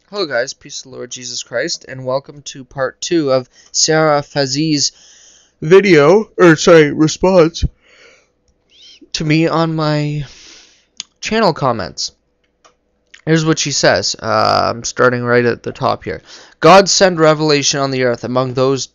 Hello guys, peace of the Lord Jesus Christ, and welcome to part 2 of Sara Fazee's response to me on my channel comments. Here's what she says. I'm starting right at the top here. God sent revelation on the earth among those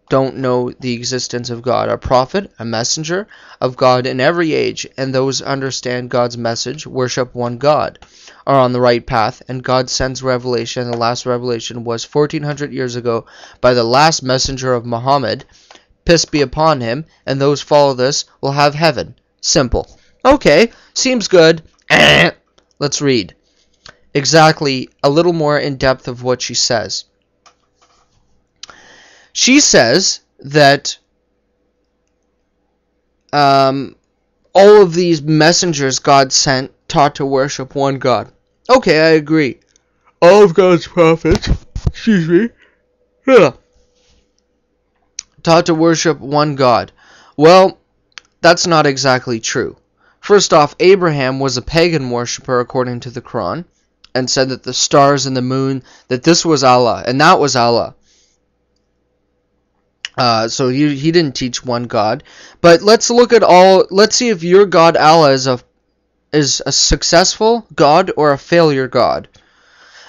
don't know the existence of God, a prophet, a messenger of God in every age, and those understand God's message, worship one God, are on the right path, and God sends revelation. The last revelation was 1400 years ago by the last messenger of Muhammad, peace be upon him, and those follow this will have heaven. Simple. Okay, seems good. Let's read exactly a little more in depth of what she says. She says that all of these messengers God sent taught to worship one God. Okay, I agree. All of God's prophets, taught to worship one God. Well, that's not exactly true. First off, Abraham was a pagan worshiper according to the Quran, and said that the stars and the moon, that this was Allah, and that was Allah. So he didn't teach one God. But let's see if your God Allah is a successful God or a failure God.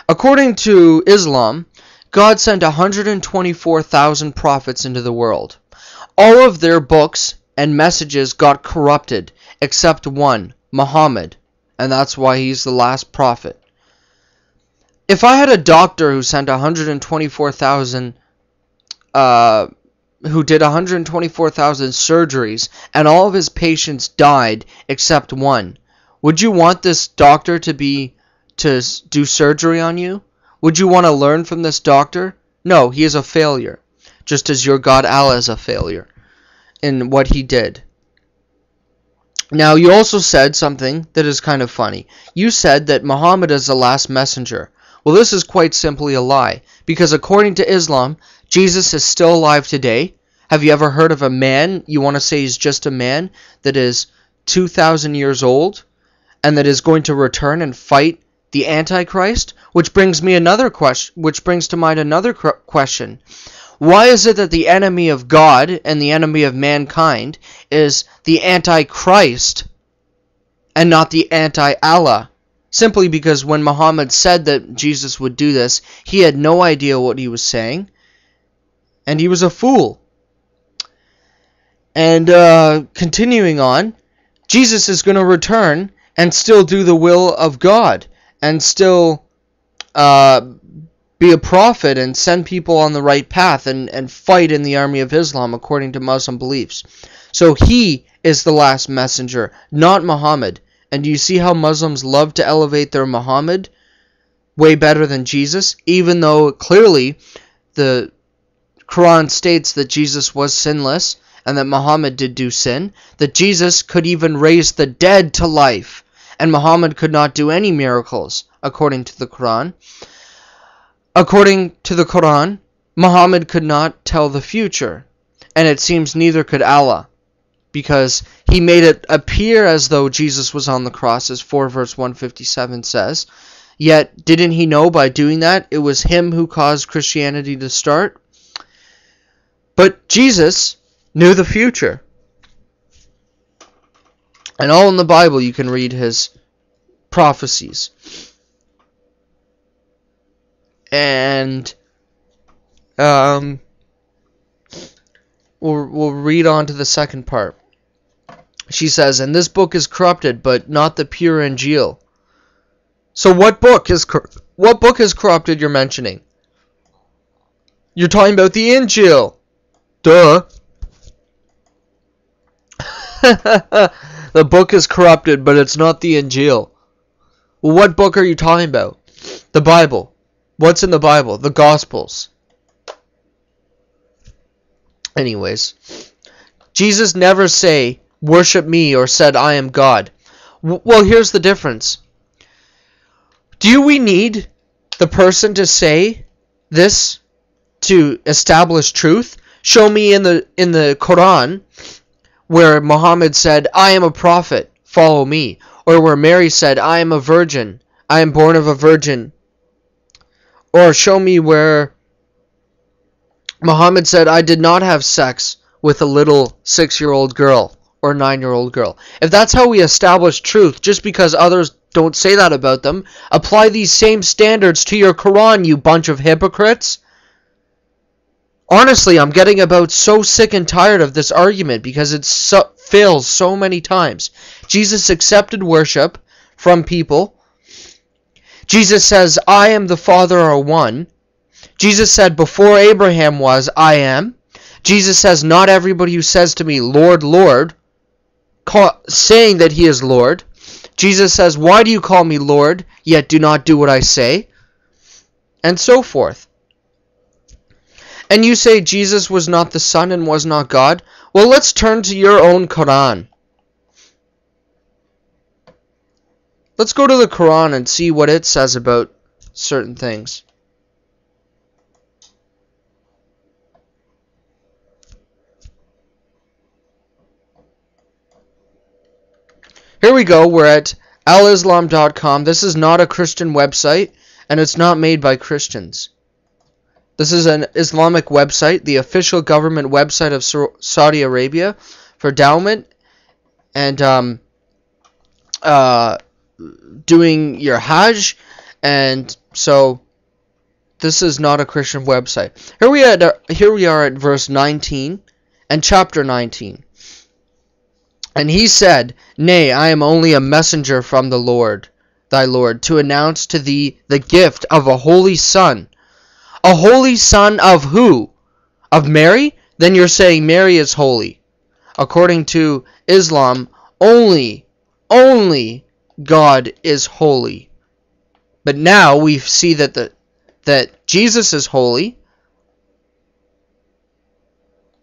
According to Islam, God sent 124,000 prophets into the world. All of their books and messages got corrupted, except one, Muhammad, and that's why he's the last prophet. If I had a doctor who sent 124,000 who did 124,000 surgeries, and all of his patients died except one, would you want this doctor to do surgery on you? Would you want to learn from this doctor? No, he is a failure, just as your God Allah is a failure in what he did. Now, you also said something that is kind of funny. You said that Muhammad is the last messenger. Well, this is quite simply a lie, because according to Islam, Jesus is still alive today. Have you ever heard of a man, you want to say he's just a man, that is 2,000 years old, and that is going to return and fight the Antichrist? Which brings to mind another question. Why is it that the enemy of God and the enemy of mankind is the Antichrist and not the anti-Allah? Simply because when Muhammad said that Jesus would do this, he had no idea what he was saying, and he was a fool. And continuing on, Jesus is going to return and still do the will of God, and still be a prophet and send people on the right path and fight in the army of Islam according to Muslim beliefs. So he is the last messenger, not Muhammad. And do you see how Muslims love to elevate their Muhammad way better than Jesus, even though clearly the Quran states that Jesus was sinless and that Muhammad did do sin, that Jesus could even raise the dead to life, and Muhammad could not do any miracles, according to the Quran. According to the Quran, Muhammad could not tell the future, and it seems neither could Allah, because he made it appear as though Jesus was on the cross, as 4 verse 157 says. Yet, didn't he know by doing that it was him who caused Christianity to start? But Jesus knew the future. And all in the Bible you can read his prophecies. And we'll read on to the second part. She says, and this book is corrupted, but not the pure Injil. So what book is corrupted you're mentioning? You're talking about the Injil. Duh. The book is corrupted, but it's not the Injil. Well, what book are you talking about? The Bible. What's in the Bible? The Gospels. Anyways, Jesus never say, worship me, or said, I am God. Well, here's the difference. Do we need the person to say this to establish truth? Show me in the Quran where Muhammad said, I am a prophet, follow me. Or where Mary said, I am a virgin, I am born of a virgin, Or show me where Muhammad said, I did not have sex with a little 6-year-old girl or 9-year-old girl. If that's how we establish truth, just because others don't say that about them, apply these same standards to your Quran, you bunch of hypocrites. Honestly, I'm getting about so sick and tired of this argument because it fails so many times. Jesus accepted worship from people. Jesus says, I am the Father are one. Jesus said, before Abraham was, I am. Jesus says, not everybody who says to me, Lord, Lord, saying that he is Lord. Jesus says, why do you call me Lord, yet do not do what I say? And so forth. And you say Jesus was not the Son and was not God? Well, let's turn to your own Quran. Let's go to the Quran and see what it says about certain things. Here we go. We're at alislam.com. This is not a Christian website, and it's not made by Christians. This is an Islamic website, the official government website of Saudi Arabia for endowment and doing your Hajj. And so this is not a Christian website. Here we are at verse 19 and chapter 19. And he said, Nay, I am only a messenger from the Lord, thy Lord, to announce to thee the gift of a holy son. A holy son of who? Of Mary? Then you're saying Mary is holy. According to Islam, only God is holy. But now we see that Jesus is holy.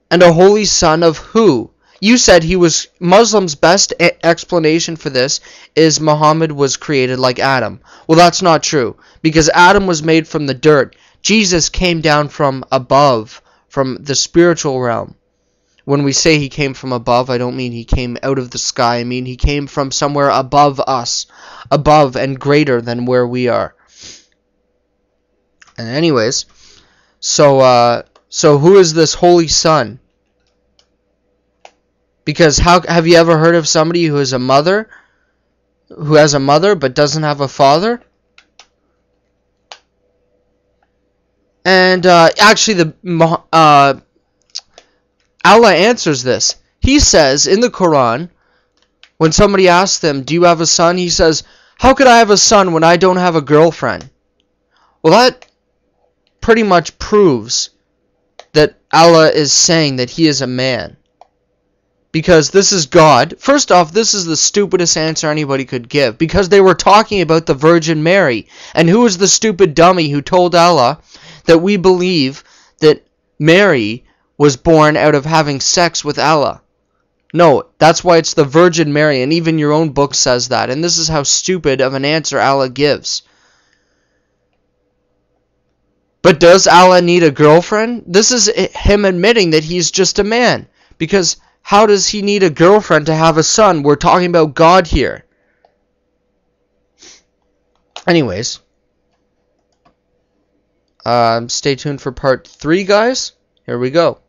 And a holy son of who? You said he was... Muslims' best explanation for this is Muhammad was created like Adam. Well, that's not true, because Adam was made from the dirt. Jesus came down from above, from the spiritual realm. When we say he came from above, I don't mean he came out of the sky. I mean he came from somewhere above us, above and greater than where we are. And anyways, so who is this holy son? Because have you ever heard of somebody who has a mother but doesn't have a father? And actually, Allah answers this. He says in the Quran, when somebody asks them, do you have a son? He says, how could I have a son when I don't have a girlfriend? Well, that pretty much proves that Allah is saying that he is a man. Because this is God. First off, this is the stupidest answer anybody could give. Because they were talking about the Virgin Mary. And who was the stupid dummy who told Allah that we believe that Mary was born out of having sex with Allah? No, that's why it's the Virgin Mary. And even your own book says that. And this is how stupid of an answer Allah gives. But does Allah need a girlfriend? This is him admitting that he's just a man. Because... how does he need a girlfriend to have a son? We're talking about God here. Anyways. Stay tuned for part 3, guys. Here we go.